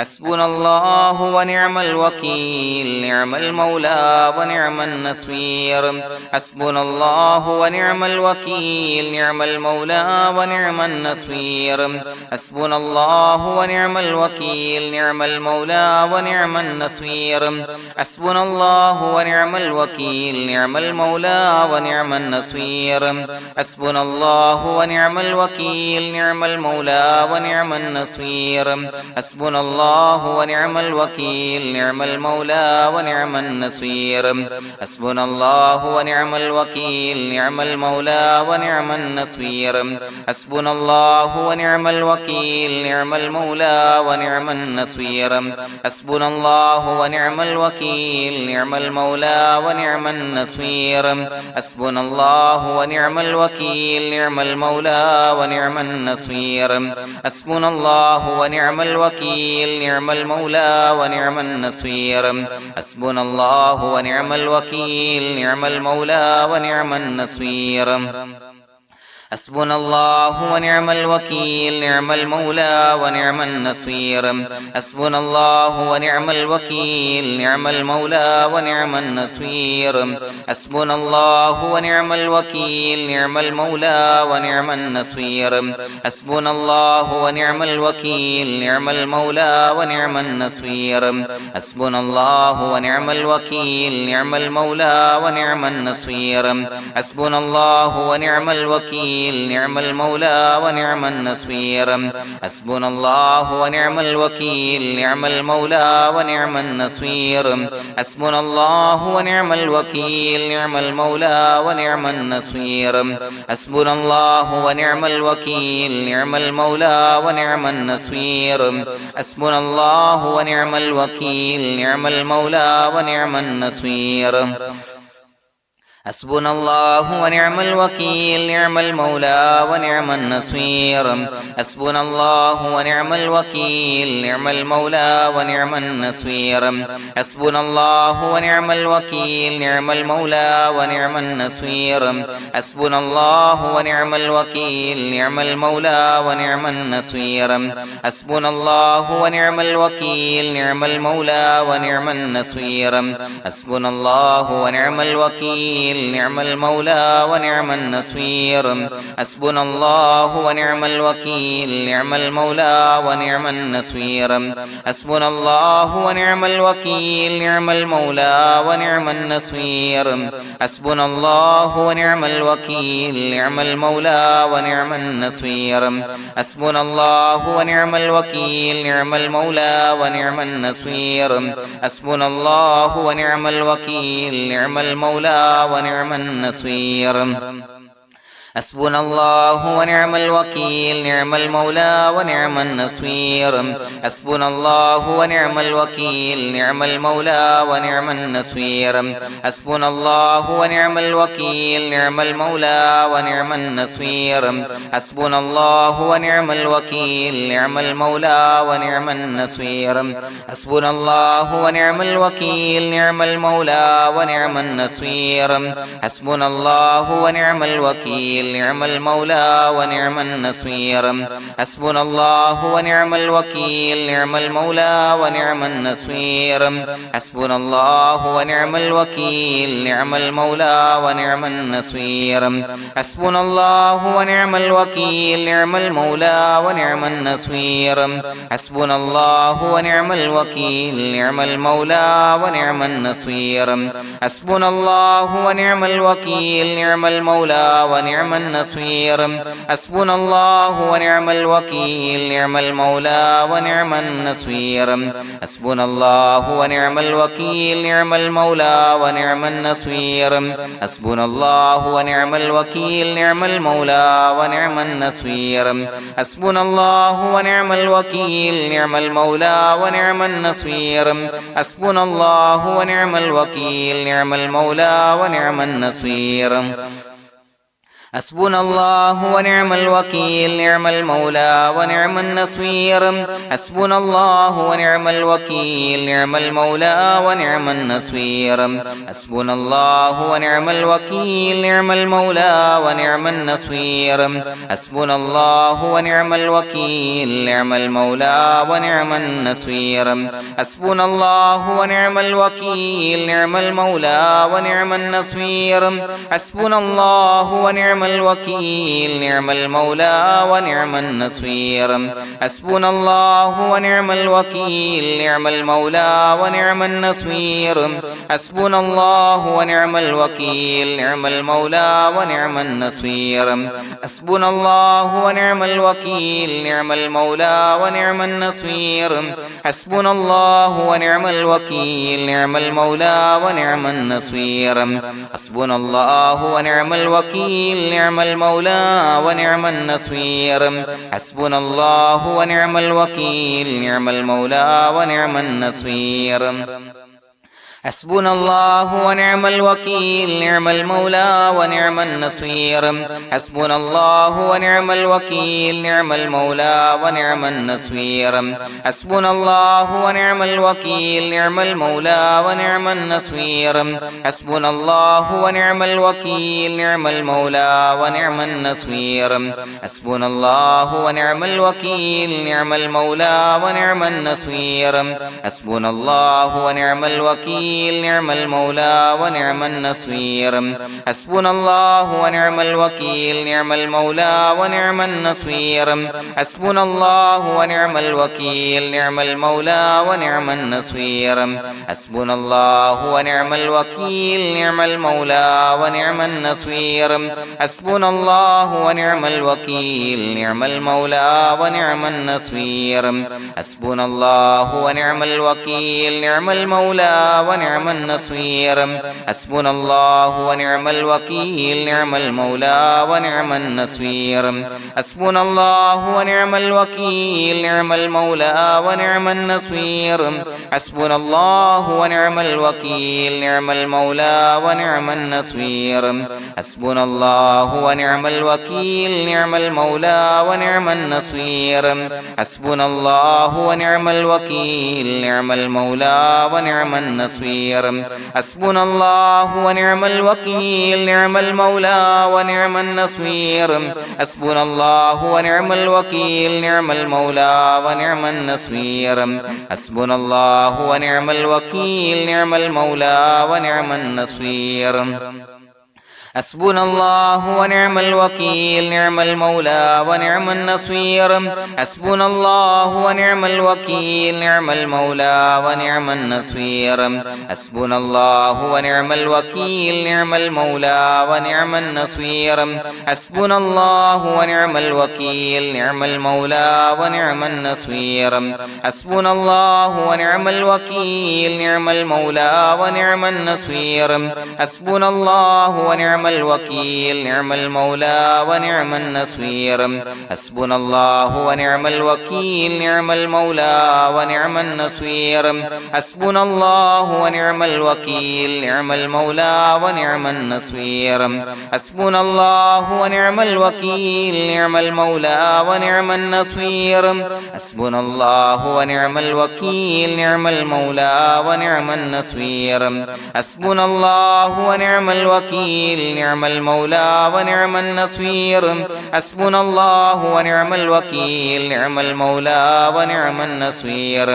حسبنا الله ونعم الوكيل نعم المولى ونعم النصير حسبنا الله ونعم الوكيل نعم المولى ونعم النصير حسبنا الله ونعم الوكيل نعم المولى ونعم النصير حسبنا الله ونعم الوكيل نعم المولى ونعم النصير حسبنا الله ونعم الوكيل نعم المولى ونعم النصير حسبنا الله ونعم الوكيل نعم المولى ونعم النصير حسبنا الله ونعم الوكيل نعم المولى ونعم النصير حسبنا الله ونعم الوكيل نعم المولى ونعم النصير حسبنا الله ونعم الوكيل نعم المولى ونعم النصير حسبنا الله ونعم الوكيل نعم المولى ونعم النصير حسبنا الله ونعم الوكيل نعم المولى ونعم النصير حسبنا الله ونعم الوكيل نعم المولى ونعم النصير حسبنا الله ونعم الوكيل نعم المولى ونعم النصير حسبنا الله ونعم الوكيل نعم المولى ونعم النصير حسبنا الله ونعم الوكيل نعم المولى ونعم النصير حسبنا الله ونعم الوكيل نعم المولى ونعم النصير حسبنا الله ونعم الوكيل نعم المولى ونعم النصير حسبنا الله ونعم الوكيل نعم المولى ونعم النصير حسبنا الله ونعم الوكيل نعم المولى ونعم النصير حسبنا الله ونعم الوكيل نعم المولى ونعم النصير حسبنا الله ونعم الوكيل نعم المولى ونعم النصير حسبنا الله ونعم الوكيل نعم المولى ونعم النصير حسبنا الله ونعم الوكيل نعم المولى ونعم النصير حسبنا الله ونعم الوكيل نعم المولى ونعم النصير حسبنا الله ونعم الوكيل نعم المولى ونعم النصير حسبنا الله ونعم الوكيل نعم المولى ونعم النصير حسبنا الله ونعم الوكيل نعم المولى ونعم النصير حسبنا الله ونعم الوكيل نعم المولى ونعم النصير حسبنا الله ونعم الوكيل نعم المولى ونعم النصير حسبنا الله ونعم الوكيل نعم المولى ونعم النصير حسبنا الله ونعم الوكيل نعم المولى ونعم النصير حسبنا الله ونعم الوكيل نعم المولى ونعم النصير حسبنا الله ونعم الوكيل نعم المولى ونعم النصير حسبنا الله ونعم الوكيل نعم المولى ونعم النصير حسبنا الله ونعم الوكيل نعم المولى ونعم النصير حسبنا الله ونعم الوكيل نعم المولى ونعم النصير حسبنا الله ونعم الوكيل نعم المولى ونعم النصير حسبنا الله ونعم الوكيل نعم المولى ونعم النصير حسبنا الله ونعم الوكيل نعم المولى ونعم النصير حسبنا الله ونعم الوكيل نعم المولى ونعم النصير حسبنا الله ونعم الوكيل نعم المولى ونعم النصير حسبنا الله ونعم الوكيل نعم المولى ونعم النصير حسبنا الله ونعم الوكيل نعم المولى ونعم النصير حسبنا الله ونعم الوكيل نعم المولى ونعم النصير حسبنا الله ونعم الوكيل نعم المولى ونعم النصير حسبنا الله ونعم الوكيل نعم المولى ونعم النصير حسبنا الله ونعم الوكيل نعم المولى ونعم النصير حسبنا الله ونعم الوكيل نعم المولى ونعم النصير حسبنا الله ونعم الوكيل نعم المولى ونعم النصير حسبنا الله ونعم الوكيل نعم المولى ونعم النصير حسبنا الله ونعم الوكيل نعم المولى ونعم النصير حسبنا الله ونعم الوكيل نعم المولى ونعم النصير حسبنا الله ونعم الوكيل نعم المولى ونعم النصير حسبنا الله ونعم الوكيل نعم المولى ونعم النصير حسبنا الله ونعم الوكيل نعم المولى ونعم النصير حسبنا الله ونعم الوكيل نعم المولى ونعم النصير حسبنا الله ونعم الوكيل نعم المولى ونعم النصير حسبنا الله ونعم الوكيل نعم المولى ونعم النصير حسبنا الله ونعم الوكيل نعم المولى ونعم النصير حسبنا الله ونعم الوكيل نعم المولى ونعم النصير حسبنا الله ونعم الوكيل نعم المولى ونعم النصير حسبنا الله ونعم الوكيل نعم المولى ونعم النصير حسبنا الله ونعم الوكيل نعم المولى ونعم النصير حسبنا الله ونعم الوكيل نعم المولى ونعم النصير حسبنا الله ونعم الوكيل نعم المولى ونعم النصير حسبنا الله ونعم الوكيل نعم المولى ونعم النصير حسبنا الله ونعم الوكيل نعم المولى ونعم النصير حسبنا الله ونعم الوكيل نعم المولى ونعم النصير حسبنا الله ونعم الوكيل نعم المولى ونعم النصير حسبنا الله ونعم الوكيل نعم المولى ونعم النصير حسبنا الله ونعم الوكيل نعم المولى ونعم النصير حسبنا الله ونعم الوكيل نعم المولى ونعم النصير حسبنا الله ونعم الوكيل نعم المولى ونعم النصير حسبنا الله ونعم الوكيل نعم المولى ونعم النصير حسبنا الله ونعم الوكيل نعم المولى ونعم النصير حسبنا الله ونعم الوكيل نعم المولى ونعم النصير حسبنا الله ونعم الوكيل نعم المولى ونعم النصير حسبنا الله ونعم الوكيل نعم المولى ونعم النصير حسبنا الله ونعم الوكيل نعم المولى ونعم النصير حسبنا الله ونعم الوكيل نعم المولى ونعم النصير حسبنا الله ونعم الوكيل نعم المولى ونعم النصير حسبنا الله ونعم الوكيل نعم المولى ونعم النصير حسبنا الله ونعم الوكيل نعم المولى ونعم النصير حسبنا الله ونعم الوكيل نعم المولى ونعم النصير حسبنا الله ونعم الوكيل نعم المولى ونعم النصير حسبنا الله ونعم الوكيل نعم المولى ونعم النصير حسبنا الله ونعم الوكيل نعم المولى ونعم النصير حسبنا الله ونعم الوكيل نعم المولى ونعم النصير حسبنا الله ونعم الوكيل نعم المولى ونعم النصير حسبنا الله ونعم الوكيل نعم المولى ونعم النصير حسبنا الله ونعم الوكيل نعم المولى ونعم النصير حسبنا الله ونعم الوكيل نعم المولى ونعم النصير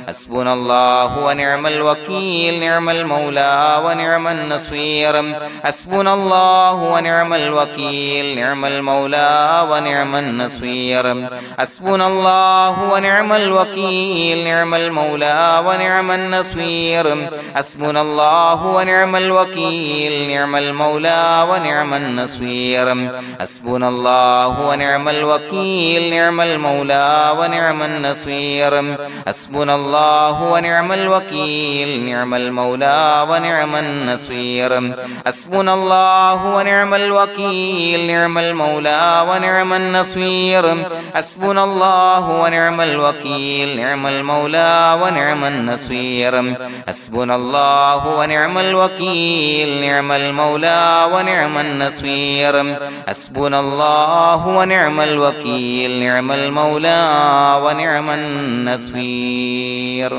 حسبنا الله ونعم الوكيل نعم المولى ونعم النصير حسبنا الله ونعم الوكيل نعم المولى ونعم النصير حسبنا الله ونعم الوكيل نعم المولى ونعم النصير حسبنا الله ونعم الوكيل نعم المولى ونعم النصير حسبنا الله ونعم الوكيل نعم المولى ونعم النصير حسبنا الله ونعم الوكيل نعم المولى ونعم النصير حسبنا الله ونعم الوكيل نعم المولى ونعم النصير حسبنا الله ونعم الوكيل نعم المولى ونعم النصير حسبنا الله ونعم الوكيل نعم المولى ونعم النصير حسبنا الله ونعم الوكيل نعم المولى ونعم النصير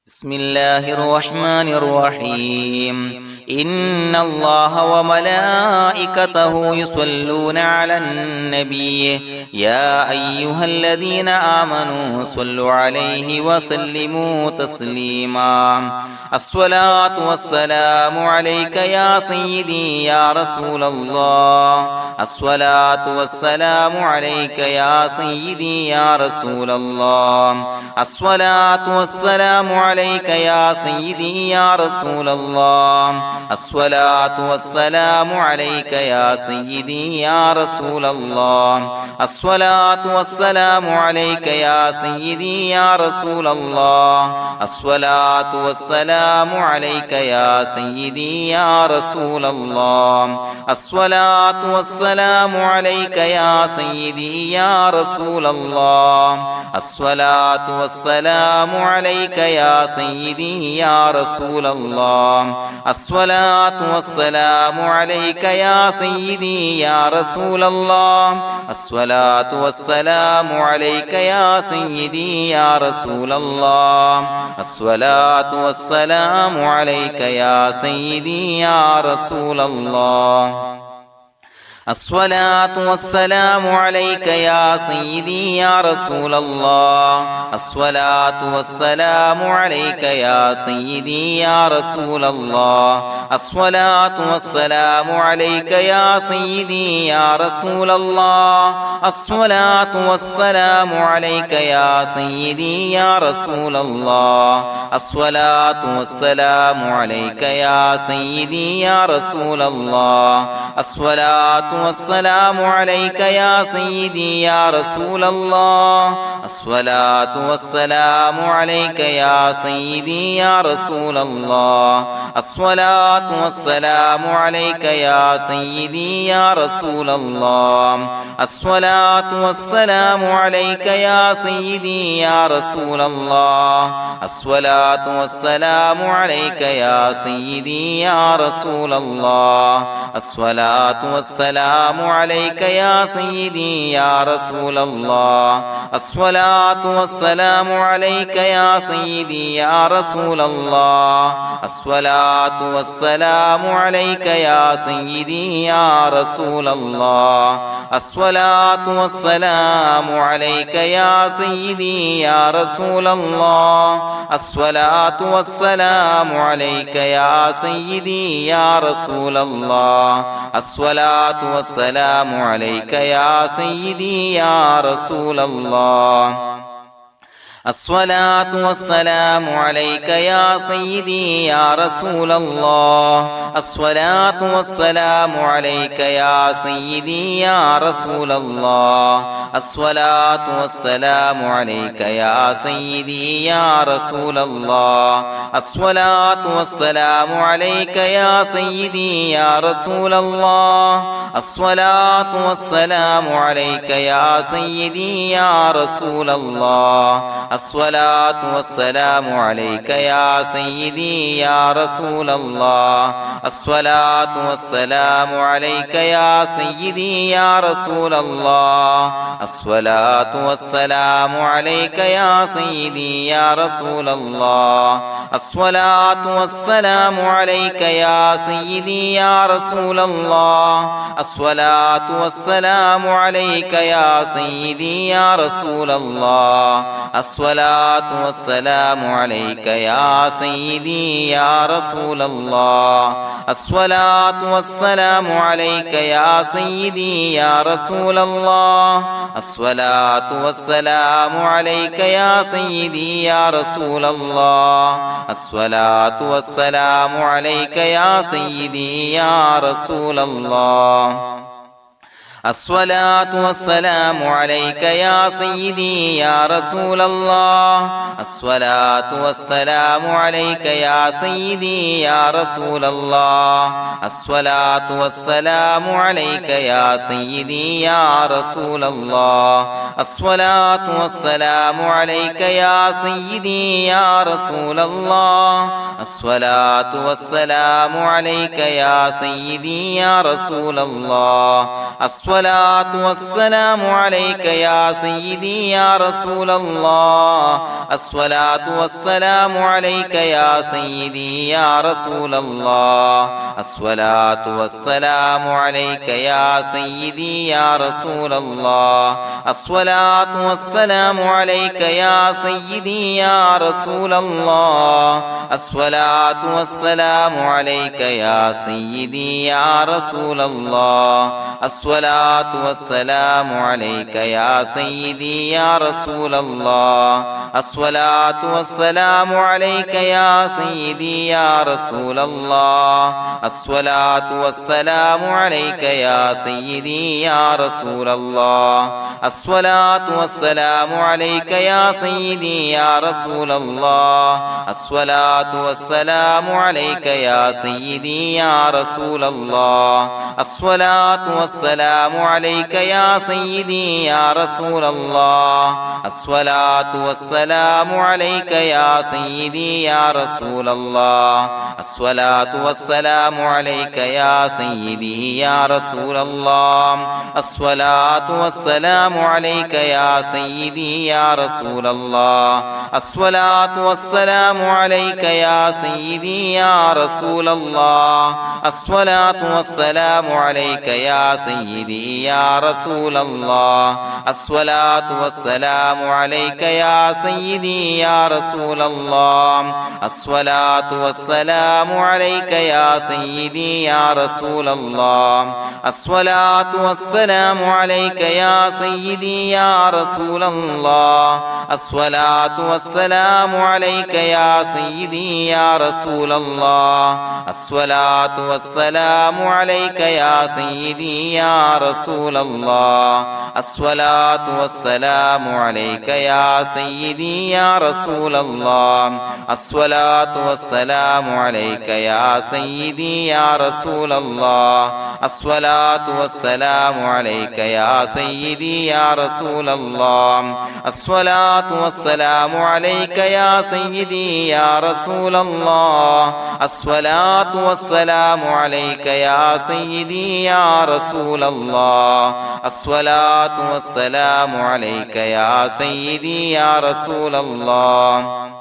بسم الله الرحمن الرحيم إن الله وملائكته يصلون على النبي يا أيها الذين آمنوا صلوا عليه وسلموا تسليما الصلاة والسلام عليك يا سيدي يا رسول الله الصلاة والسلام عليك يا سيدي يا رسول الله الصلاة والسلام عليك يا سيدي يا رسول الله الصلاة والسلام عليك يا سيدي يا رسول الله الصلاة والسلام عليك يا سيدي يا رسول الله الصلاة والسلام عليك يا سيدي يا رسول الله الصلاة والسلام عليك يا سيدي يا رسول الله الصلاة والسلام عليك يا سيدي يا رسول الله الصلاة والسلام عليك يا سيدي يا رسول الله الصلاة والسلام عليك يا سيدي يا رسول الله الصلاة والسلام عليك يا سيدي يا رسول الله الصلاة والسلام عليك يا سيدي يا رسول الله الصلاة والسلام عليك يا سيدي يا رسول الله الصلاة والسلام عليك يا سيدي يا رسول الله الصلاة والسلام عليك يا سيدي يا رسول الله الصلاة والسلام عليك يا سيدي يا رسول الله الصلاة والسلام عليك يا سيدي يا رسول الله الصلاة والسلام عليك يا سيدي يا رسول الله الصلاة والسلام عليك يا سيدي يا رسول الله الصلاة والسلام عليك يا سيدي يا رسول الله الصلاة والسلام عليك يا سيدي يا رسول الله الصلاة والسلام عليك يا سيدي يا رسول الله الصلاة والسلام عليك يا سيدي يا رسول الله الصلاة والسلام عليك يا سيدي يا رسول الله الصلاة والسلام عليك يا سيدي يا رسول الله الصلاة والسلام عليك يا سيدي يا رسول الله الصلاة والسلام عليك يا سيدي يا رسول الله الصلاة والسلام عليك يا سيدي يا رسول الله الصلاة والسلام عليك يا سيدي يا رسول الله الصلاة والسلام عليك يا سيدي يا رسول الله الصلاة والسلام عليك يا سيدي يا رسول الله الصلاة والسلام عليك يا سيدي يا رسول الله الصلاة والسلام عليك يا سيدي يا رسول الله الصلاة والسلام عليك يا سيدي يا رسول الله الصلاة والسلام عليك يا سيدي يا رسول الله الصلاة والسلام عليك يا سيدي يا رسول الله الصلاة والسلام عليك يا سيدي يا رسول الله الصلاة والسلام عليك يا سيدي يا رسول الله الصلاة والسلام عليك يا سيدي يا رسول الله الصلاة والسلام عليك يا سيدي يا رسول الله الصلاة والسلام عليك يا سيدي يا رسول الله الصلاة والسلام عليك يا سيدي يا رسول الله الصلاة والسلام عليك يا سيدي يا رسول الله الصلاة والسلام عليك يا سيدي يا رسول الله الصلاة والسلام عليك يا سيدي يا رسول الله الصلاة والسلام عليك يا سيدي يا رسول الله الصلاة والسلام عليك يا سيدي يا رسول الله الصلاة والسلام عليك يا سيدي يا رسول الله الصلاة والسلام عليك يا سيدي يا رسول الله الصلاة والسلام عليك يا سيدي يا رسول الله الصلاة والسلام عليك يا سيدي يا رسول الله الصلاة والسلام عليك يا سيدي يا رسول الله الصلاة والسلام عليك يا سيدي يا رسول الله الصلاة والسلام عليك يا سيدي يا رسول الله الصلاة والسلام عليك يا سيدي يا رسول الله الصلاة والسلام عليك يا سيدي يا رسول الله الصلاة والسلام عليك يا سيدي يا رسول الله الصلاة والسلام عليك يا سيدي يا رسول الله الصلاة والسلام عليك يا سيدي يا رسول الله الصلاة والسلام عليك يا سيدي يا رسول الله الصلاة والسلام عليك يا سيدي يا رسول الله الصلاة والسلام عليك يا سيدي يا رسول الله الصلاة والسلام عليك يا سيدي يا رسول الله الصلاة والسلام عليك يا سيدي يا رسول الله الصلاة والسلام عليك يا سيدي يا رسول الله الصلاة والسلام عليك يا سيدي يا رسول الله الصلاة والسلام عليك يا سيدي يا رسول الله الصلاة والسلام عليك يا سيدي يا رسول الله الصلاة والسلام عليك يا سيدي يا رسول الله الصلاة والسلام عليك يا سيدي يا رسول الله الصلاة والسلام عليك يا سيدي يا رسول الله الصلاة والسلام عليك يا سيدي يا رسول الله الصلاة والسلام عليك يا سيدي يا رسول الله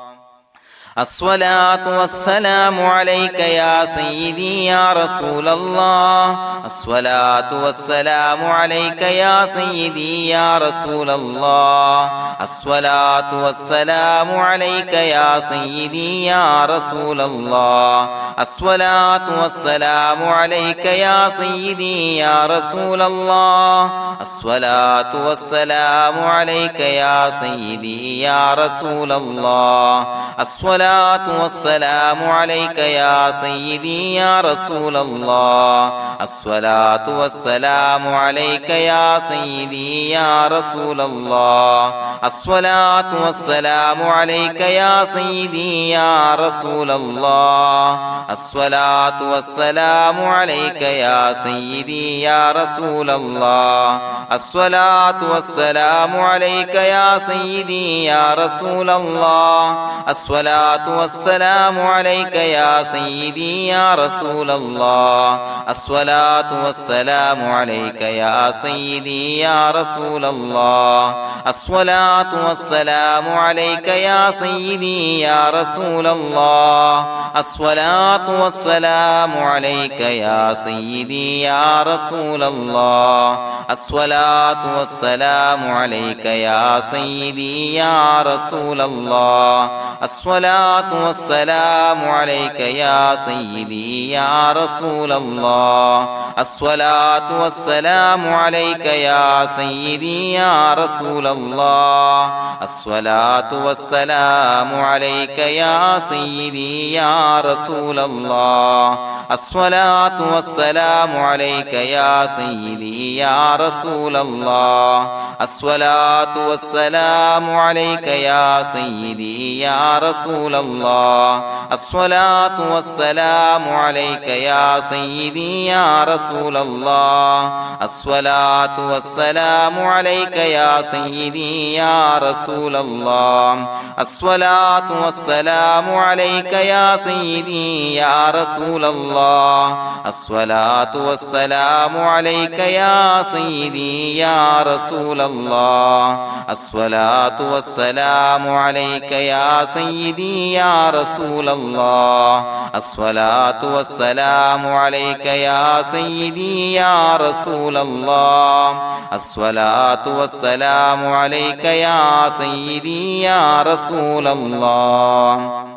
الصلاة والسلام عليك يا سيدي يا رسول الله الصلاة والسلام عليك يا سيدي يا رسول الله الصلاة والسلام عليك يا سيدي يا رسول الله الصلاة والسلام عليك يا سيدي يا رسول الله الصلاة والسلام عليك يا سيدي يا رسول الله الصلاة والسلام عليك يا سيدي يا رسول الله الصلاة والسلام عليك يا سيدي يا رسول الله الصلاة والسلام عليك يا سيدي يا رسول الله الصلاة والسلام عليك يا سيدي يا رسول الله الصلاة والسلام عليك يا سيدي يا رسول الله الصلاة والسلام عليك يا سيدي يا رسول الله الصلاة والسلام عليك يا سيدي يا رسول الله الصلاة والسلام عليك يا سيدي يا رسول الله الصلاة والسلام عليك يا سيدي يا رسول الله الصلاة والسلام عليك يا سيدي يا رسول الله الصلاة الصلاة والسلام عليك يا سيدي يا رسول الله الصلاة والسلام عليك يا سيدي يا رسول الله الصلاة والسلام عليك يا سيدي يا رسول الله الصلاة والسلام عليك يا سيدي يا رسول الله الصلاة والسلام عليك يا سيدي يا رسول الله الصلاة والسلام عليك يا سيدي يا رسول الله الصلاة والسلام عليك يا سيدي يا رسول الله الصلاة والسلام عليك يا سيدي يا رسول الله الصلاة والسلام عليك يا سيدي يا رسول الله الصلاة والسلام عليك يا سيدي يا رسول الله الصلاة والسلام عليك يا سيدي يا رسول الله الصلاة والسلام عليك يا سيدي يا رسول الله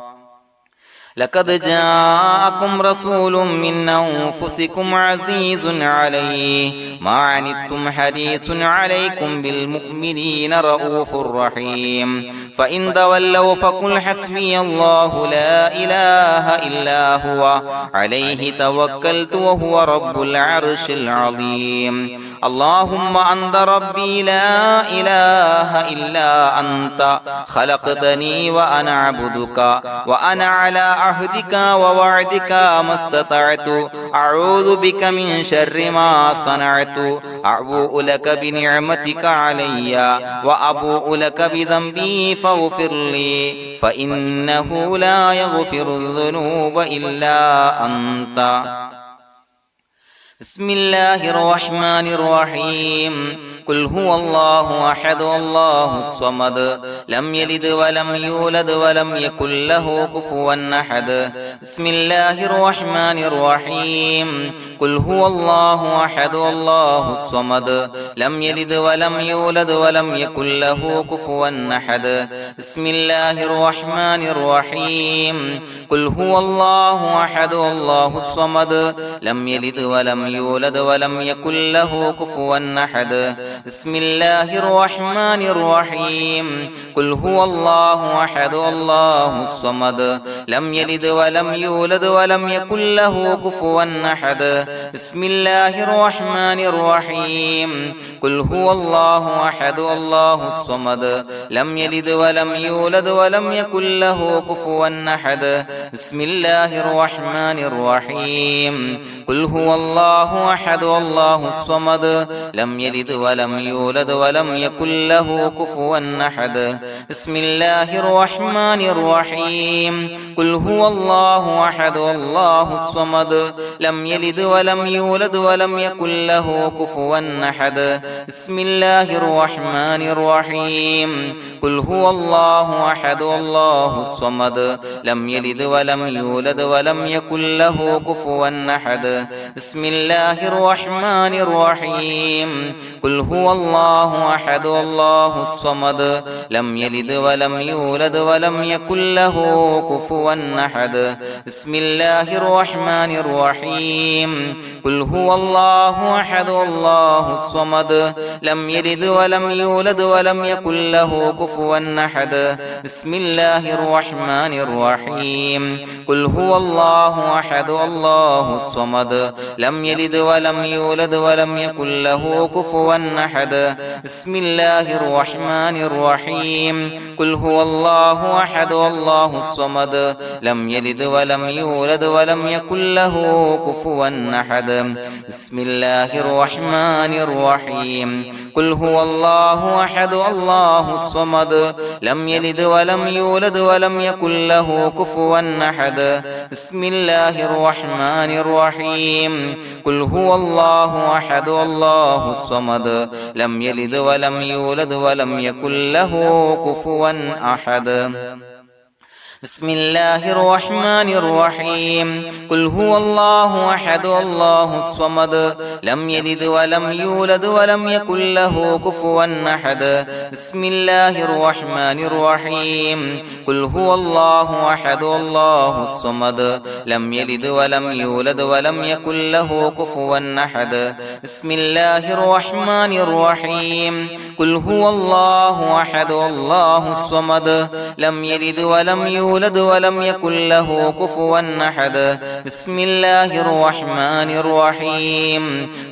لقد جاءكم رسول من أنفسكم عزيز عليه ما عنتم حريص عليكم بالمؤمنين رؤوف رحيم فإن تولوا فقل حسبي الله لا إله إلا هو عليه توكلت وهو رب العرش العظيم اللهم أنت ربي لا إله إلا أنت خلقتني وأنا عبدك وأنا على عهدك ووعدك ما استطعت أعوذ بك من شر ما صنعت أبوء لك بنعمتك علي وأبوء لك بذنبي فاغفر لي فإنه لا يغفر الذنوب إلا أنت بسم الله الرحمن الرحيم قل هو الله أحد الله الصمد لم يلد ولم يولد ولم يكن له كفوا أحد بسم الله الرحمن الرحيم قل هو الله أحد الله الصمد لم يلد ولم يولد ولم يكن له كفوا أحد بسم الله الرحمن الرحيم قل هو الله أحد الله الصمد لم يلد ولم يولد ولم يكن له كفوا أحد بسم الله الرحمن الرحيم قل هو الله أحد الله الصمد لم يلد ولم يولد ولم يكن له كفوا أحد بسم الله الرحمن الرحيم قل هو الله أحد الله الصمد لم يلد ولم يولد ولم يكن له كفوا أحد بسم الله الرحمن الرحيم قل هو الله أحد الله الصمد لم يلد ولم يولد ولم يكن له كفوا أحد بسم الله الرحمن الرحيم قل هو الله أحد الله الصمد لم يلد ولم يولد ولم يكن له كفوا أحد بسم الله الرحمن الرحيم قل هو الله أحد الله الصمد لم يلد ولم يولد ولم يكن له كفوا أحد بسم الله الرحمن الرحيم قل هو الله أحد الله الصمد لم يلد ولم يولد ولم يكن له كفوا أحد بسم الله الرحمن الرحيم قل هو الله أحد الله الصمد لم يلد ولم يولد ولم يكن له كفوا أحد بسم الله الرحمن الرحيم قل هو الله أحد الله الصمد لم يلد ولم يولد ولم يكن له كفوا أحد بسم الله الرحمن الرحيم قل هو الله أحد الله الصمد لم يلد ولم يولد ولم يكن له كفوا أحد بسم الله الرحمن الرحيم قل هو الله أحد الله الصمد لم يلد ولم يولد ولم يكن له كفوا أحد بسم الله الرحمن الرحيم قل هو الله أحد الله الصمد لم يلد ولم يولد ولم يكن له كفوا أحد بسم الله الرحمن الرحيم قل هو الله أحد الله الصمد لم يلد ولم يولد ولم يكن له كفوا أحد بسم الله الرحمن الرحيم قل هو الله أحد الله الصمد لم يلد ولم يولد ولم يكن له كفوا أحد بسم الله الرحمن الرحيم قل هو الله أحد الله الصمد لم يلد ولم يولد ولم يكن له كفوا أحد بسم الله الرحمن الرحيم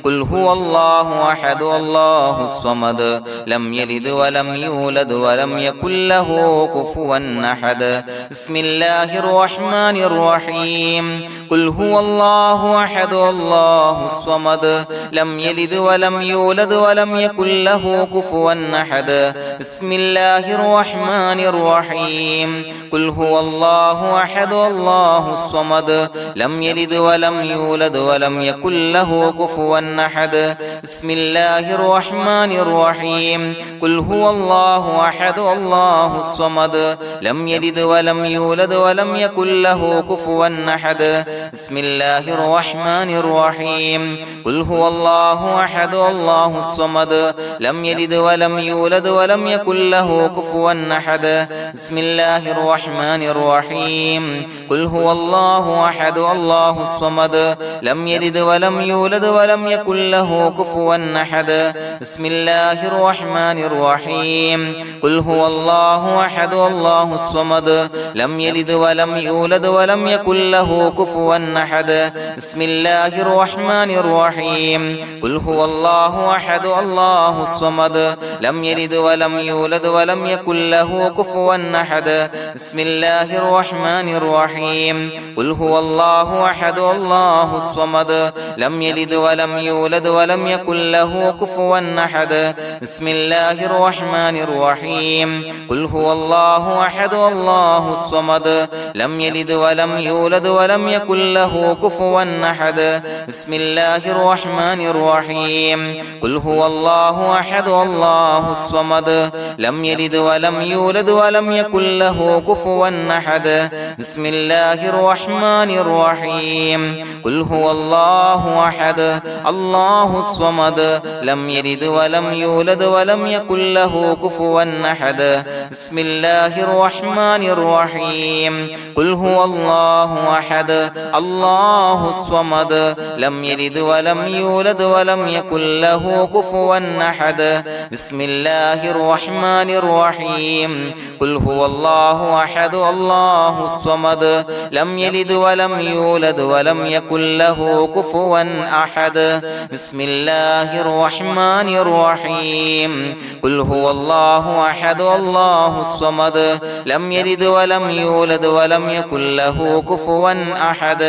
قل هو الله أحد الله الصمد لم يلد ولم يولد ولم يكن له كفوا أحد بسم الله الرحمن الرحيم قل هو الله أحد الله الصمد لم يلد ولم يولد ولم يكن له كفوا أحد بسم الله الرحمن الرحيم قل هو الله أحد الله الصمد لم يلد ولم يولد ولم يكن له كفوا أحد بسم الله الرحمن الرحيم قل هو الله أحد الله الصمد لم يلد ولم يولد ولم يكن له كفوا أحد بسم الله الرحمن الرحيم قل هو الله أحد الله الصمد لم يلد ولم يولد ولم يكن له كفوا أحد بسم الله الرحمن الرحيم قل هو الله أحد الله الصمد لم يلد ولم يولد ولم يكن له كفوا أحد بسم الله الرحمن الرحيم قل هو الله أحد الله الصمد لم يلد ولم يولد ولم يكن له كفوا أحد بسم الله الرحمن الرحيم قل هو الله أحد الله الصمد لم يلد ولم يولد ولم يكن له كفوا أحد بسم الله الرحمن الرحيم قل هو الله أحد الله الصمد لم يلد ولم يولد ولم يكن له كفوا أحد بسم الله الرحمن الرحيم قل هو الله أحد الله الصمد لم يلد ولم يولد ولم يكن له كفوا أحد بسم الله الرحمن الرحيم قل هو الله أحد الله الصمد لم يلد ولم يولد ولم يكن له كفوا أحد بسم الله الرحمن الرحيم قل هو الله أحد الله الصمد لم يلد ولم يولد ولم يكن له كفوا أحد بسم الله الرحمن الرحيم قل هو الله أحد الله الصمد لم يلد ولم يولد ولم يكن له كفوا أحد بسم الله الرحمن الرحيم قل هو الله أحد الله الصمد لم يلد ولم يولد ولم يكن له كفوا أحد بسم الله الرحمن الرحيم قل هو الله أحد الله الصمد لم يلد ولم يولد ولم يكن له كفوا أحد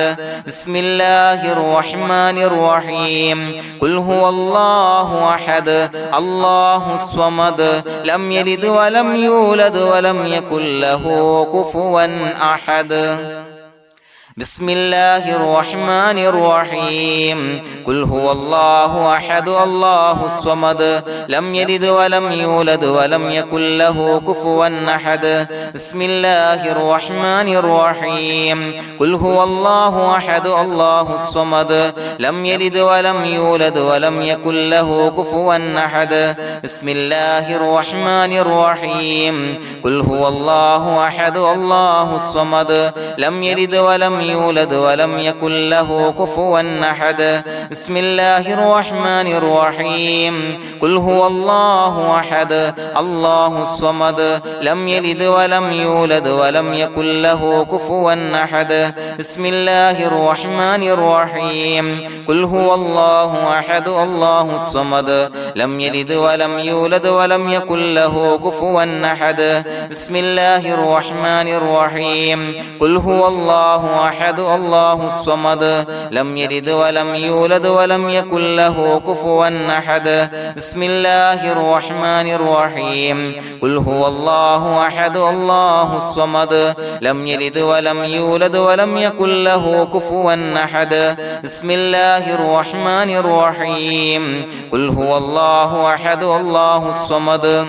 بسم الله الرحمن الرحيم قل هو الله أحد الله الصمد لم يلد ولم يولد ولم يكن له كفوا أحد بسم الله الرحمن الرحيم قل هو الله أحد الله الصمد لم يلد ولم يولد ولم يكن له كفوا أحد بسم الله الرحمن الرحيم قل هو الله أحد الله الصمد لم يلد ولم يولد ولم يكن له كفوا أحد بسم الله الرحمن الرحيم قل هو الله أحد الله الصمد لم يلد ولم يولد ولم يكن له كفوا أحد بسم الله الرحمن الرحيم قل هو الله أحد الله الصمد لم يلد ولم يولد ولم يكن له كفوا أحد بسم الله الرحمن الرحيم قل هو الله أحد الله الصمد لم يلد ولم يولد ولم يكن له كفوا أحد بسم الله الرحمن الرحيم قل هو الله أحد الله الصمد لم يلد ولم يولد ولم يكن له كفوا أحد بسم الله الرحمن الرحيم قل هو الله أحد الله الصمد لم يلد ولم يولد ولم يكن له كفوا أحد بسم الله الرحمن الرحيم قل هو الله أحد الله الصمد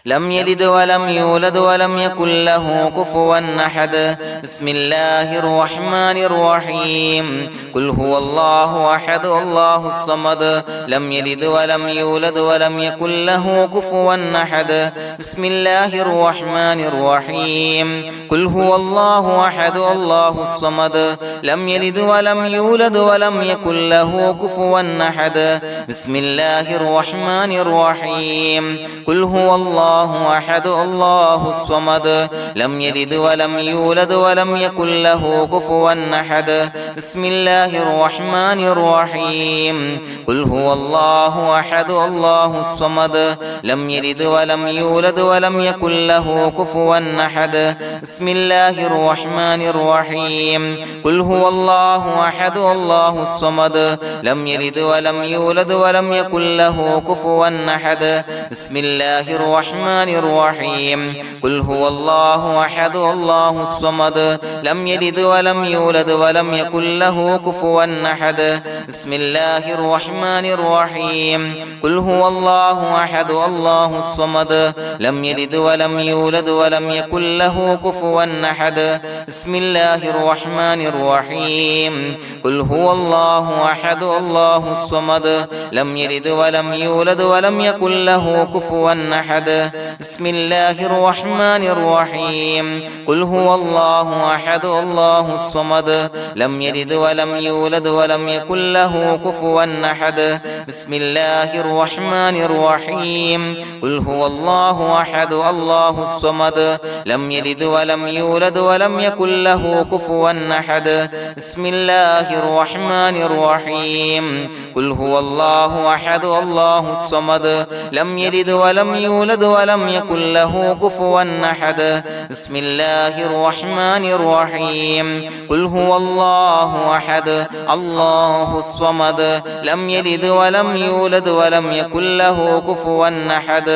لم يلد ولم يولد ولم يكن له كفوا أحد بسم الله الرحمن الرحيم قل هو الله أحد الله الصمد لم يلد ولم يولد ولم يكن له كفوا أحد بسم الله الرحمن الرحيم قل هو الله أحد الله الصمد لم يلد ولم يولد ولم يكن له كفوا أحد بسم الله الرحمن الرحيم قل هو الله أحد الله الصمد لم يلد ولم يولد ولم يكن له كفوا أحد بسم الله الرحمن الرحيم قل هو الله أحد الله الصمد لم يلد ولم يولد ولم يكن له كفوا أحد بسم الله الرحمن الرحيم قل هو الله أحد الله الصمد لم يلد ولم يولد ولم يكن له كفوا أحد بسم الله الرحمن الرحيم قل هو الله أحد الله الصمد لم يلد ولم يولد ولم يكن له كفوا أحد بسم الله الرحمن الرحيم قل هو الله أحد الله الصمد لم يلد ولم يولد ولم يكن له كفوا أحد بسم الله الرحمن الرحيم قل هو الله أحد الله الصمد لم يلد ولم يولد ولم يكن له كفوا أحد بسم الله الرحمن الرحيم قل هو الله أحد الله الصمد لم يلد ولم يولد ولم يكن له كفوا أحد بسم الله الرحمن الرحيم قل هو الله أحد الله الصمد لم يلد ولم يولد ولم يكن له كفوا أحد بسم الله الرحمن الرحيم قل هو الله أحد الله الصمد لم يلد ولم يولد ولم يكن له كفوا أحد بسم الله الرحمن الرحيم قل هو الله أحد الله الصمد لم يلد ولم يولد ولم يكن له كفوا أحد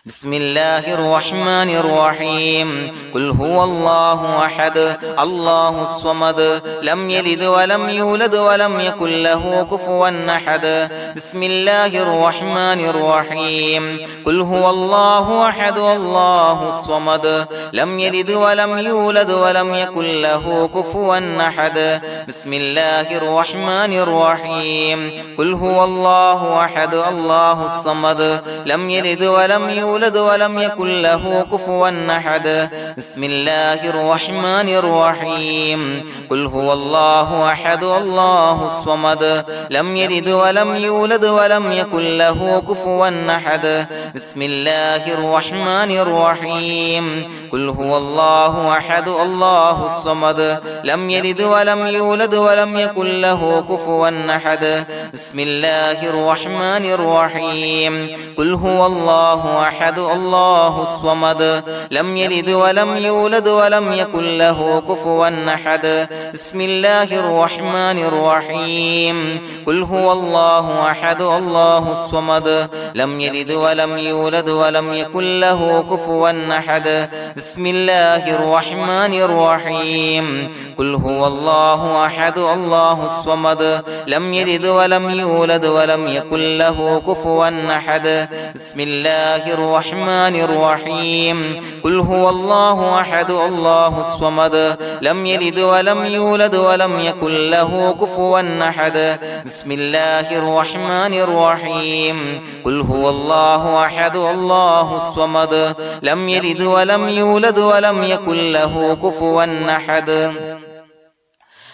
بسم الله الرحمن الرحيم قل هو الله أحد الله الصمد لم يلد ولم يولد ولم يكن له كفوا أحد بسم الله الرحمن الرحيم قل هو الله أحد الله الصمد لم يلد ولم يولد ولم يكن له كفوا أحد بسم الله الرحمن الرحيم قل هو الله أحد الله الصمد لم يلد ولم يولد ولم يكن له كفوا أحد بسم الله الرحمن الرحيم قل هو الله أحد الله الصمد لم يلد ولم يولد ولم يكن له كفوا أحد بسم الله الرحمن الرحيم قل هو الله أحد الله الصمد لم يلد ولم يولد ولم يكن له كفوا أحد بسم الله الرحمن الرحيم قل هو الله أحد الله الصمد لم يلد ولم يولد ولم يكن له كفوا أحد بسم الله الرحمن الرحيم قل هو الله أحد الله الصمد لم يلد ولم يولد ولم يكن له كفوا أحد بسم الله الرحمن الرحيم قل هو الله أحد الله الصمد لم يلد ولم يولد ولم يكن له كفوا أحد بسم الله الرحمن الرحيم قل هو الله أحد الله الصمد لم يلد ولم يولد ولم يكن له كفوا أحد بسم الله الرحمن الرحيم قل هو الله أحد الله الصمد لم يلد ولم يولد ولم يكن له كفوا أحد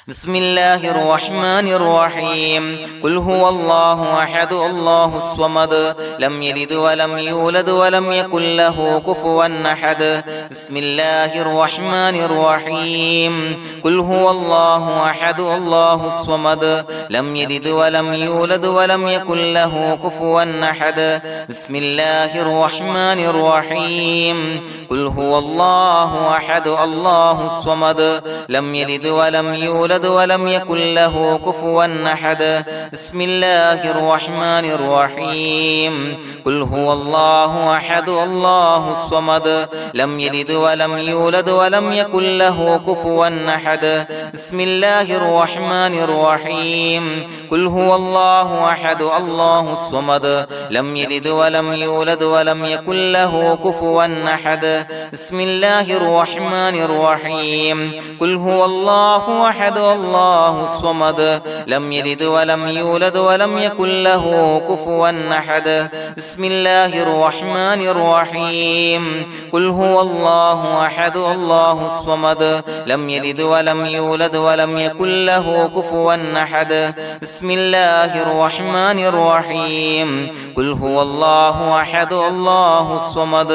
بسم الله الرحمن الرحيم قل هو الله أحد الله الصمد لم يلد ولم يولد ولم يكن له كفوا أحد بسم الله الرحمن الرحيم قل هو الله أحد الله الصمد لم يلد ولم يولد ولم يكن له كفوا أحد بسم الله الرحمن الرحيم قل هو الله أحد الله الصمد لم يلد ولم يولد يولد ولم يكن له كفوا أحد بسم الله الرحمن الرحيم قل هو الله أحد الله الصمد لم يلد ولم يولد ولم يكن له كفوا أحد بسم الله الرحمن الرحيم قل هو الله أحد الله الصمد لم يلد ولم يولد ولم يكن له كفوا أحد بسم الله الرحمن الرحيم قل هو الله أحد الله الصمد لم يلد ولم يولد ولم يكن له كفوا أحد بسم الله الرحمن الرحيم قل هو الله أحد الله الصمد لم يلد ولم يولد ولم يكن له كفوا أحد بسم الله الرحمن الرحيم قل هو الله أحد الله الصمد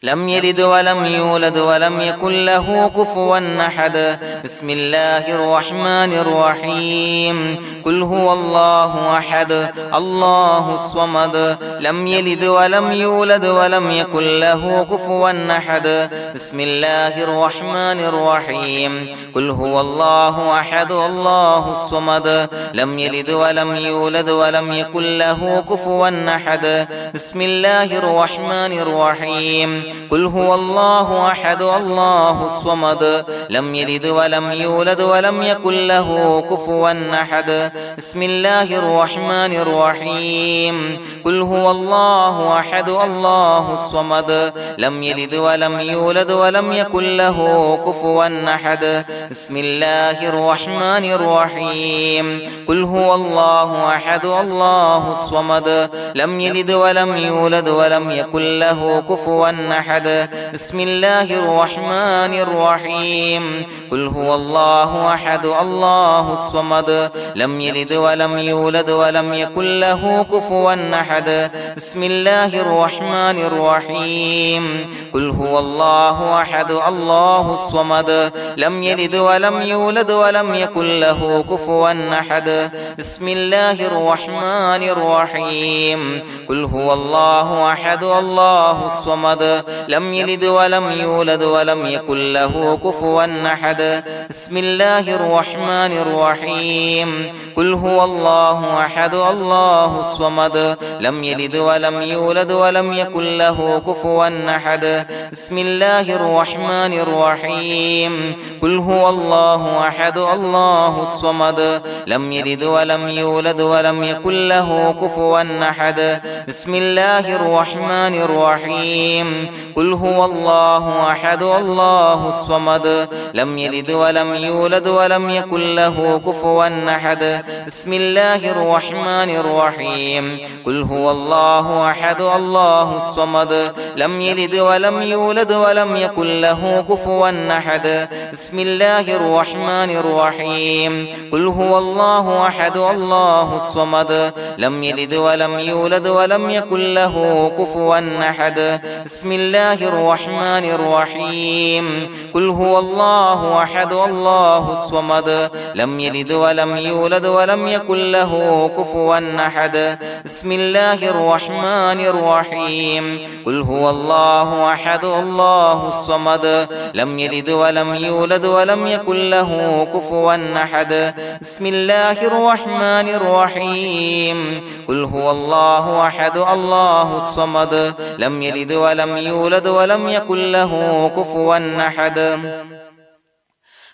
لم يلد ولم يولد ولم يكن له كفوا أحد بسم الله الرحمن الرحيم قل هو الله أحد الله الصمد لم يلد ولم يولد ولم يكن له كفوا أحد بسم الله الرحمن الرحيم قل هو الله أحد الله الصمد لم يلد ولم يولد ولم يكن له كفوا أحد بسم الله الرحمن الرحيم قل هو الله أحد الله الصمد لم يلد ولم يولد ولم يكن له كفوا أحد بسم الله الرحمن الرحيم قل هو الله أحد الله الصمد لم يلد ولم يولد ولم يكن له كفوا أحد بسم الله الرحمن الرحيم قل هو الله أحد الله الصمد لم يلد ولم يولد ولم يكن له كفوا أحد بسم الله الرحمن الرحيم قل هو الله أحد الله الصمد لم يلد ولم يولد ولم يكن له كفوا أحد بسم الله الرحمن الرحيم قل هو الله أحد الله الصمد لم يلد ولم يولد ولم يكن له كفوا أحد بسم الله الرحمن الرحيم قل هو الله أحد الله الصمد لم يلد ولم يولد ولم يكن له كفوا أحد بسم الله الرحمن الرحيم قل هو الله أحد الله الصمد لم يلد ولم يولد ولم يكن له كفوا أحد بسم الله الرحمن الرحيم قل هو الله أحد الله الصمد لم يلد ولم يولد ولم يكن له كفوا أحد بسم الله الرحمن الرحيم قل هو الله أحد الله الصمد لم يلد ولم يولد ولم يكن له كفوا أحد بسم الله الرحمن الرحيم قل هو الله أحد الله الصمد لم يلد ولم يولد ولم يكن له كفوا أحد بسم الله الرحمن الرحيم قل هو الله أحد الله الصمد لم يلد ولم يولد ولم يكن له كفوا أحد بسم الله الرحمن الرحيم قل هو الله أحد الله الصمد لم يلد ولم يولد ولم يكن له كفوا أحد بسم الله الرحمن الرحيم قل هو الله أحد الله الصمد لم يلد ولم يولد ولم يكن له كفوا أحد بسم الله الرحمن الرحيم قل هو الله أحد الله الصمد لم يلد ولم يولد ولم يكن له كفوا أحد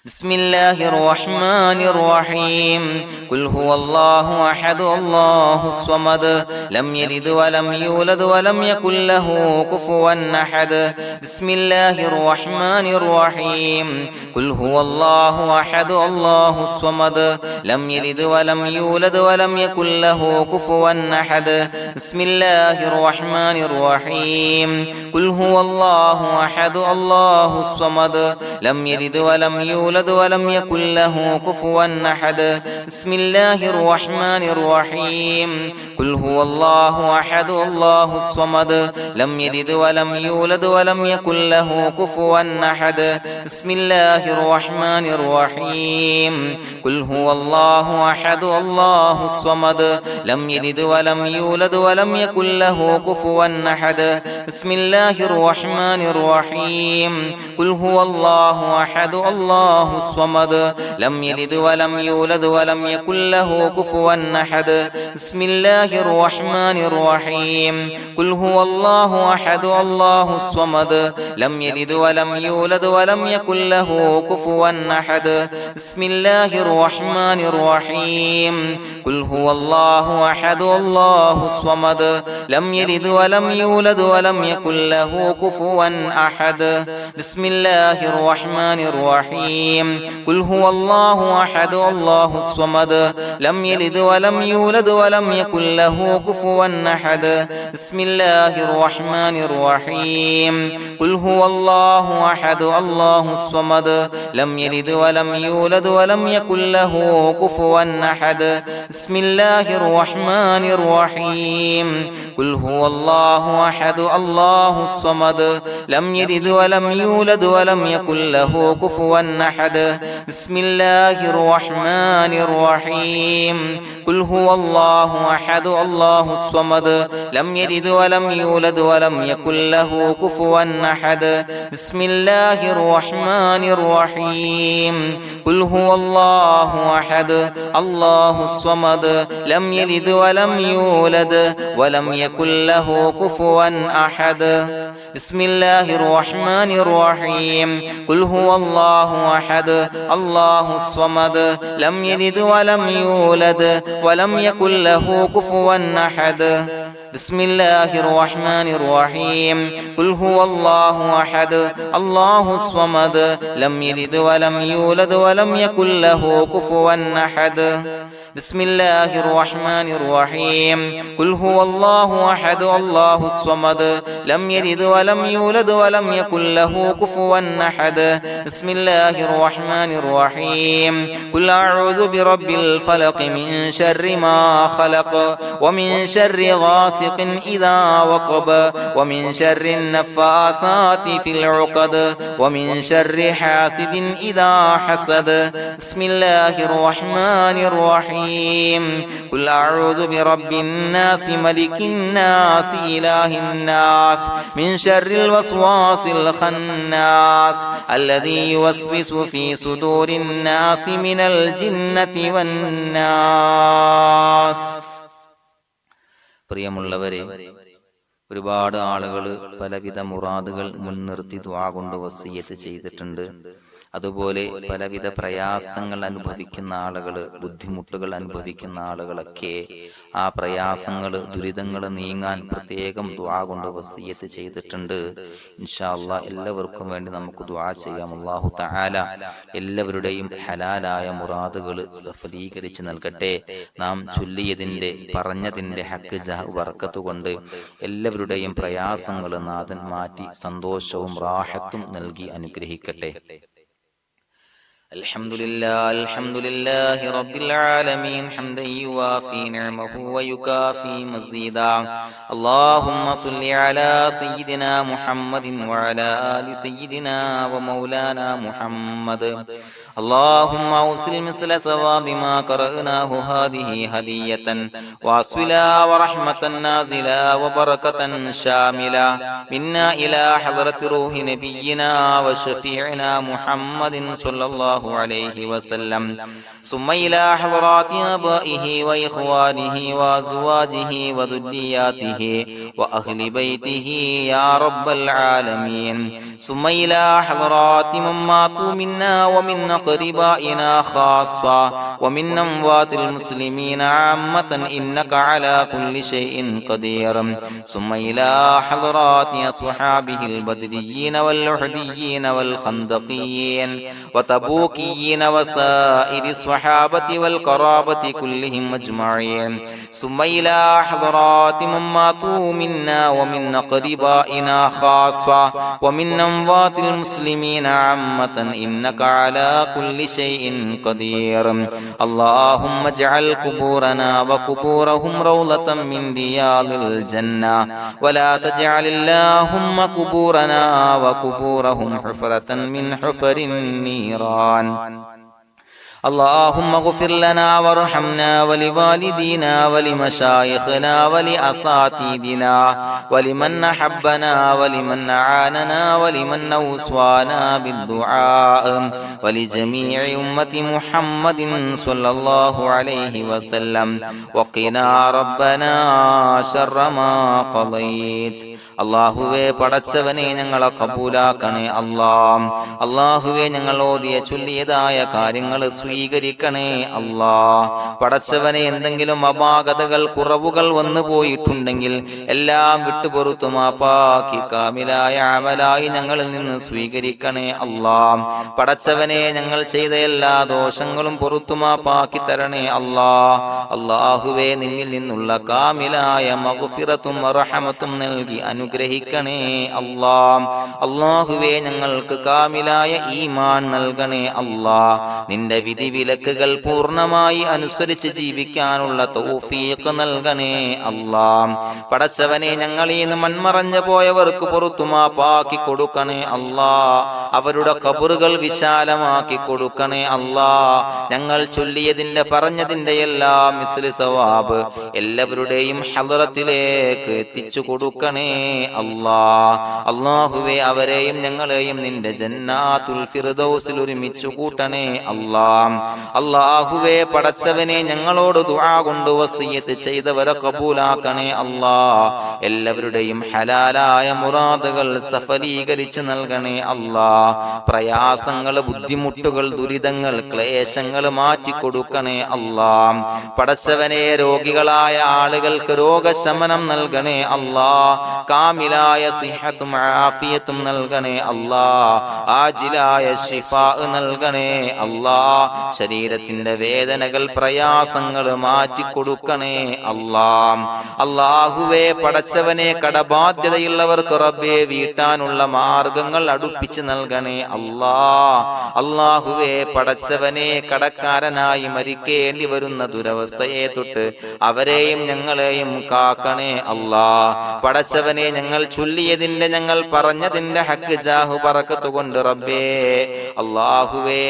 بسم الله الرحمن الرحيم قل هو الله أحد الله الصمد لم يلد ولم يولد ولم يكن له كفوا أحد بسم الله الرحمن الرحيم قل هو الله أحد الله الصمد لم يلد ولم يولد ولم يكن له كفوا أحد بسم الله الرحمن الرحيم قل هو الله أحد الله الصمد لم يلد ولم يولد ولم يكن له كفوا أحد بسم الله الرحمن الرحيم قل هو الله أحد الله الصمد لم يلد ولم يولد ولم يكن له كفوا أحد بسم الله الرحمن الرحيم قل هو الله أحد الله الصمد لم يلد ولم يولد ولم يكن له كفوا أحد بسم الله الرحمن الرحيم قل هو الله الله أحد الله الصمد لم يلد ولم يولد ولم يكن له كفوا أحد بسم الله الرحمن الرحيم قل هو الله أحد الله الصمد لم يلد ولم يولد ولم يكن له كفوا أحد بسم الله الرحمن الرحيم قل هو الله أحد الله الصمد لم يلد ولم يولد ولم يكن له كفوا أحد بسم الله الرحمن الرحيم قل هو الله أحد الله الصمد لم يلد ولم يولد ولم يكن له كفوا أحد بسم الله الرحمن الرحيم قل هو الله أحد الله الصمد لم يلد ولم يولد ولم يكن له كفوا أحد بسم الله الرحمن الرحيم قل هو الله أحد الله الصمد لم يلد ولم يولد ولم يكن له كفوا أحد بسم الله الرحمن الرحيم قل هو الله أحد الله الصمد لم يلد ولم يولد ولم يكن له كفوا أحد بسم الله الرحمن الرحيم قل هو الله أحد الله الصمد لم يلد ولم يولد ولم يكن له كفوا أحد بسم الله الرحمن الرحيم قل هو الله أحد الله الصمد لم يلد ولم يولد ولم يكن له كفوا أحد بسم الله الرحمن الرحيم قل هو الله أحد الله الصمد لم يلد ولم يولد ولم يكن له كفوا أحد بسم الله الرحمن الرحيم قل هو الله أحد الله الصمد لم يلد ولم يولد ولم يكن له كفوا أحد بسم الله الرحمن الرحيم قل أعوذ برب الفلق من شر ما خلق ومن شر غاسق إذا وقب ومن شر النفاثات في العقد ومن شر حاسد إذا حسد بسم الله الرحمن الرحيم قل أعوذ برب الناس ملك الناس إله الناس من شر الوسواس الخناس الذي يوسوس في صدور الناس من الجنة والناس. പ്രിയമുള്ളവരെ, ഒരുപാട് ആളുകൾ പലവിധ മുറാദുകൾ മുൻനിർത്തി ദുആ കൊണ്ട് വസിയ്യത്ത് ചെയ്തിട്ടുണ്ട്. അതുപോലെ പലവിധ പ്രയാസങ്ങൾ അനുഭവിക്കുന്ന ആളുകൾ, ബുദ്ധിമുട്ടുകൾ അനുഭവിക്കുന്ന ആളുകളൊക്കെ ആ പ്രയാസങ്ങൾ, ദുരിതങ്ങൾ നീങ്ങാൻ പ്രത്യേകം ദുആ കൊണ്ട് വസിയ്യത്ത് ചെയ്തിട്ടുണ്ട്. ഇൻഷാ അല്ലാഹ് എല്ലാവർക്കും വേണ്ടി നമുക്ക് ദുആ ചെയ്യാം. അല്ലാഹു തആല എല്ലാവരുടെയും ഹലാലായ മുറാദുകൾ സഫലീകരിച്ച് നൽകട്ടെ. നാം ചൊല്ലിയതിന്റെ, പറഞ്ഞതിന്റെ ഹക്ക് ജാഹ് ബർക്കത്ത് കൊണ്ട് എല്ലാവരുടെയും പ്രയാസങ്ങൾ നാഥൻ മാറ്റി സന്തോഷവും റാഹത്തും നൽകി അനുഗ്രഹിക്കട്ടെ. الحمد لله رب العالمين حمدا يوافي نعمه ويكافي مزيدا. اللهم صل على سيدنا محمد وعلى آل سيدنا ومولانا محمد. اللهم أوصل مثل ثواب ما قرأناه هذه هدية واصلا ورحمة نازلا وبركة شاملة منا إلى حضرة روح نبينا وشفيعنا محمد صلى الله عليه وسلم، ثم إلى حضرات آبائه وإخوانه وأزواجه وذرياته وأهل بيته يا رب العالمين، ثم إلى حضرات من ماتوا منا ومن أقربائنا خاصة ومن أموات المسلمين عامة إنك على كل شيء قدير، ثم إلى حضرات أصحابه البدريين والأحديين والخندقيين وتبوكيين وسائر الصحابة والقرابة كلهم أجمعين، ثم إلى حضرات من ماتوا منا ومن أقربائنا خاصة ومن أموات المسلمين عامة إنك على كل شيء قدير. اللهم اجعل قبورنا وقبورهم روضة من رياض الجنة، ولا تجعل اللهم قبورنا وقبورهم حفرة من حفر النيران. اللهم اغفر لنا وارحمنا ولوالدينا ولمشايخنا ولأساتذتنا ولمن أحبنا ولمن أعاننا ولمن أوصانا بالدعاء ولجميع أمة محمد صلى الله عليه وسلم وقنا ربنا شر ما قضيت. അള്ളാഹുവേ പടച്ചവനെ ഞങ്ങളെ കബൂലാക്കണേ അല്ലാഹ്. അള്ളാഹുവേ ഞങ്ങൾ ഓതിയ ചൊല്ലിയതായ കാര്യങ്ങൾ സ്വീകരിക്കണേ അല്ലാഹ്. പടച്ചവനെ എന്തെങ്കിലും അപാകതകൾ കുറവുകൾ വന്നു പോയിട്ടുണ്ടെങ്കിൽ എല്ലാം വിട്ടുപൊറുത്തു മാപ്പാക്കി കാമിലായ അമലായി ഞങ്ങളിൽ നിന്ന് സ്വീകരിക്കണേ അല്ലാഹ്. പടച്ചവനെ ഞങ്ങൾ ചെയ്ത എല്ലാ ദോഷങ്ങളും പൊറുത്തു മാപ്പാക്കി തരണേ അല്ലാഹ്. അള്ളാഹുവേ നിന്നിൽ നിന്നുള്ള കാമിലായ മഗ്ഫിറത്തും റഹമത്തും നൽകി അനുഗ്രഹിക്കണേ അല്ലാഹ്. അല്ലാഹുവേ ഞങ്ങൾക്ക് കാമിലായ ഈമാൻ നൽകണേ അല്ലാഹ്. നിന്റെ വിധി വിലക്കുകൾ പൂർണ്ണമായി അനുസരിച്ച് ജീവിക്കാനുള്ള തൗഫീഖ് നൽകണേ അല്ലാഹ്. പടച്ചവനെ ഞങ്ങളിൽ നിന്ന് മൺമറഞ്ഞു പോയവർക്ക് പുറത്തു മാപ്പാക്കി കൊടുക്കണേ അല്ലാഹ്. അവരുടെ ഖബറുകൾ വിശാലമാക്കി കൊടുക്കണേ അല്ലാഹ്. ഞങ്ങൾ ചൊല്ലിയതിന്റെ പറഞ്ഞതിന്റെ എല്ലാം മിസ്ലി സവാബ് എല്ലാവരുടെയും ഹളറത്തിലേക്ക് എത്തിച്ചു കൊടുക്കണേ അല്ലാഹ്. അല്ലാഹുവേ അവരെയും ഞങ്ങളെയും നിന്റെ ജന്നാത്തുൽ ഫിർദൗസിൽ ഒരുമിച്ചു കൂട്ടണേ അല്ലാഹ്. അല്ലാഹുവേ പടച്ചവനെ ഞങ്ങളോട് ദുആ കൊണ്ട് വസിയത്ത് ചെയ്തവരെ കബൂലാക്കണേ അല്ലാഹ്. എല്ലാവരുടെയും ഹലാലായ മുറാദുകൾ സഫലീകരിച്ച് നൽകണേ അല്ലാഹ്. പ്രയാസങ്ങൾ, ബുദ്ധിമുട്ടുകൾ, ദുരിതങ്ങൾ, ക്ലേശങ്ങൾ മാറ്റിക്കൊടുക്കണേ അല്ലാഹ്. പടച്ചവനെ രോഗികളായ ആളുകൾക്ക് രോഗശമനം നൽകണേ അല്ലാഹ്. കാമിലായ സിഹത്തും ആഫിയത്തും നൽകണേ അല്ലാഹ്. ആജിലായ ശിഫാ നൽകണേ അല്ലാഹ്. ശരീരത്തിന്റെ വേദനകൾ, പ്രയാസങ്ങൾ മാറ്റിക്കൊടുക്കണേ അല്ലാഹ്. അല്ലാഹുവേ പടച്ചവനെ കടബാധ്യതയുള്ളവർക്ക് റബ്ബേ വീട്ടാനുള്ള മാർഗങ്ങൾ അടുപ്പിച്ച് നൽകണേ അല്ലാഹ്. അല്ലാഹുവേ പടച്ചവനെ കടക്കാരനായി മരിക്കേണ്ടി വരുന്ന ദുരവസ്ഥയെ തൊട്ട് അവരെയും ഞങ്ങളെയും കാക്കണേ അല്ലാഹ്. പടച്ചവനെ ഞങ്ങൾ ചൊല്ലിയതിന്റെ, ഞങ്ങൾ പറഞ്ഞതിന്റെ ഹക്ക് ജാഹു ബറക്കത്ത് കൊണ്ട് റബ്ബേ അല്ലാഹുവേ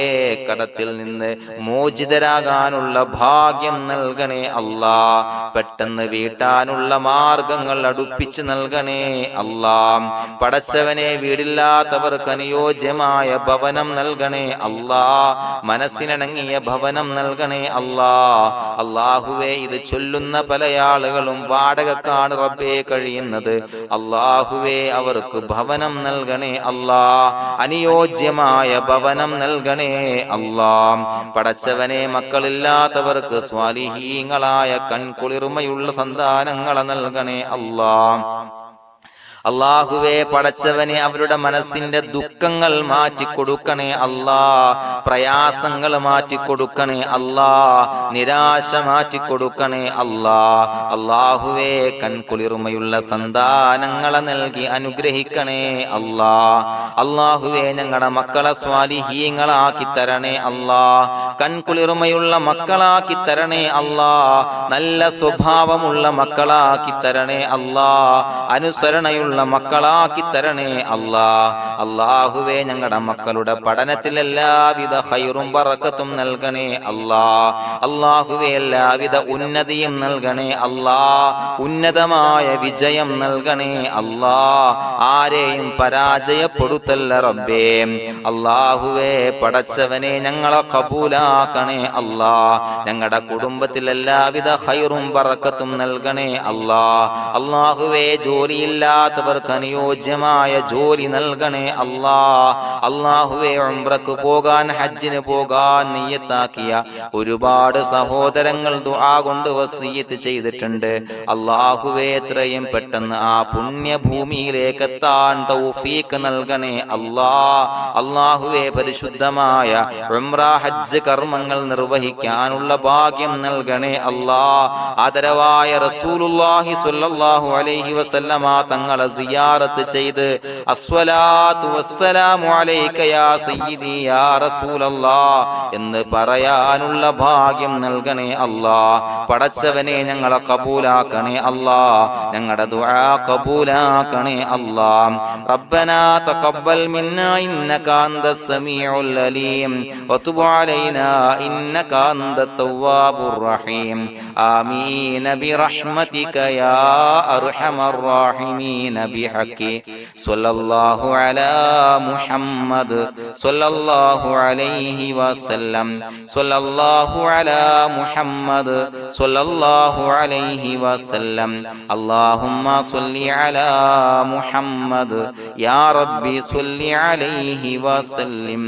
കടത്തിൽ നിന്ന് മോചിതരാകാനുള്ള ഭാഗ്യം നൽകണേ അല്ലാഹ്. പെട്ടെന്ന് വീട്ടാനുള്ള മാർഗങ്ങൾ അടുപ്പിച്ച് നൽകണേ അല്ലാഹ്. പടച്ചവനെ വീടില്ലാത്തവർക്ക് അനുയോജ്യമായ ഭവനം നൽകണേ അല്ലാഹ്. മനസ്സിനിണങ്ങിയ ഭവനം നൽകണേ അല്ലാഹ്. അല്ലാഹുവേ ഇത് ചൊല്ലുന്ന പല ആളുകളും വാടകക്കാണ് റബ്ബേ കഴിയുന്നത്. അല്ലാഹുവേ അവർക്ക് ഭവനം നൽകണേ അല്ലാഹ്. അനുയോജ്യമായ ഭവനം നൽകണേ അല്ലാഹ്. പടച്ചവനെ മക്കളില്ലാത്തവർക്ക് സ്വാലിഹീങ്ങളായ കൺകുളിർമയുള്ള സന്താനങ്ങളെ നൽകണേ അല്ലാഹ്. അല്ലാഹുവേ പടച്ചവനെ അവരുടെ മനസ്സിന്റെ ദുഃഖങ്ങൾ മാറ്റിക്കൊടുക്കണേ അല്ലാഹ്. പ്രയാസങ്ങൾ മാറ്റിക്കൊടുക്കണേ അല്ലാഹ്. നിരാശ മാറ്റിക്കൊടുക്കണേ അല്ലാഹ്. അല്ലാഹുവേ കൺകുളിർമയുള്ള സന്താനങ്ങളെ നൽകി അനുഗ്രഹിക്കണേ അല്ലാഹ്. അല്ലാഹുവേ ഞങ്ങളുടെ മക്കളെ സ്വാലിഹീങ്ങളാക്കി തരണേ അല്ലാഹ്. കൺകുളിർമയുള്ള മക്കളാക്കി തരണേ അല്ലാഹ്. നല്ല സ്വഭാവമുള്ള മക്കളാക്കി തരണേ അല്ലാഹ്. അനുസരണയുള്ള മക്കളാക്കി തരണേ അല്ലാഹ്. അല്ലാഹുവേ ഞങ്ങളുടെ മക്കളുടെ പഠനത്തിൽ എല്ലാവിധ ഖൈറും ബറക്കത്തും നൽകണേ അല്ലാഹ്. അല്ലാഹുവേ എല്ലാവിധ ഉന്നതിയും നൽകണേ അല്ലാഹ്. ഉന്നതമായ വിജയം നൽകണേ അല്ലാഹ്. ആരെയും പരാജയപ്പെടുത്തല്ല റബ്ബേ. അല്ലാഹുവേ പടച്ചവനെ ഞങ്ങളെ കബൂലാക്കണേ അല്ലാഹ്. ഞങ്ങളുടെ കുടുംബത്തിൽ എല്ലാവിധ ഖൈറും ബറക്കത്തും നൽകണേ അല്ലാഹ്. അല്ലാഹുവേ ജോലിയില്ലാത്ത അനുയോജ്യമായ ജോലി നൽകണേ അല്ലാഹ്. അല്ലാഹുവേ ഉംറക്ക് പോകാൻ, ഹജ്ജിന് പോകാൻ നിയ്യത്താക്കിയ ഒരുപാട് സഹോദരങ്ങൾ ദുആ കൊണ്ട് വസിയത്ത് ചെയ്തിട്ടുണ്ട്. അല്ലാഹുവേ എത്രയും പെട്ടെന്ന് ആ പുണ്യഭൂമിയിലേക്ക് എത്താൻ തൗഫീഖ് നൽകണേ അല്ലാഹ്. അല്ലാഹുവേ പരിശുദ്ധമായ ഉംറ ഹജ്ജ് കർമ്മങ്ങൾ നിർവഹിക്കാനുള്ള ഭാഗ്യം നൽകണേ അല്ലാഹ്. ആദരവായ റസൂലുള്ളാഹി സ്വല്ലല്ലാഹു അലൈഹി വസല്ലമ തങ്ങളെ സിയാറത്ത് ചെയ്ത് അസ്സലാത്തു വസ്സലാമു അലൈക യാ സയ്യിദി യാ റസൂലല്ലാഹ് എന്ന് പറയാനുള്ള ഭാഗ്യം നൽകണേ അല്ലാഹ്. പടച്ചവനെ ഞങ്ങളെ കബൂലാക്കണേ അല്ലാഹ്, ഞങ്ങളുടെ ദുആ കബൂലാക്കണേ അല്ലാഹ്. റബ്ബനാ തഖബ്ബൽ മിന്നാ ഇന്നക അന്തസ് സമീഉൽ അലീം വതുബ് അലൈനാ ഇന്നക അന്തത് തവ്വാബുർ റഹീം. ആമീൻ ബിറഹ്മതിക യാ അർഹമർ റഹീമീൻ ബിഹഖി സ്വല്ലല്ലാഹു അലാ മുഹമ്മദ് സ്വല്ലല്ലാഹു അലൈഹി വസല്ലം സ്വല്ലല്ലാഹു അലാ മുഹമ്മദ് സ്വല്ലല്ലാഹു അലൈഹി വസല്ലം. അല്ലാഹുമ്മ സ്വല്ലി അലാ മുഹമ്മദ് യാ റബ്ബി സ്വല്ലി അലൈഹി വസല്ലം.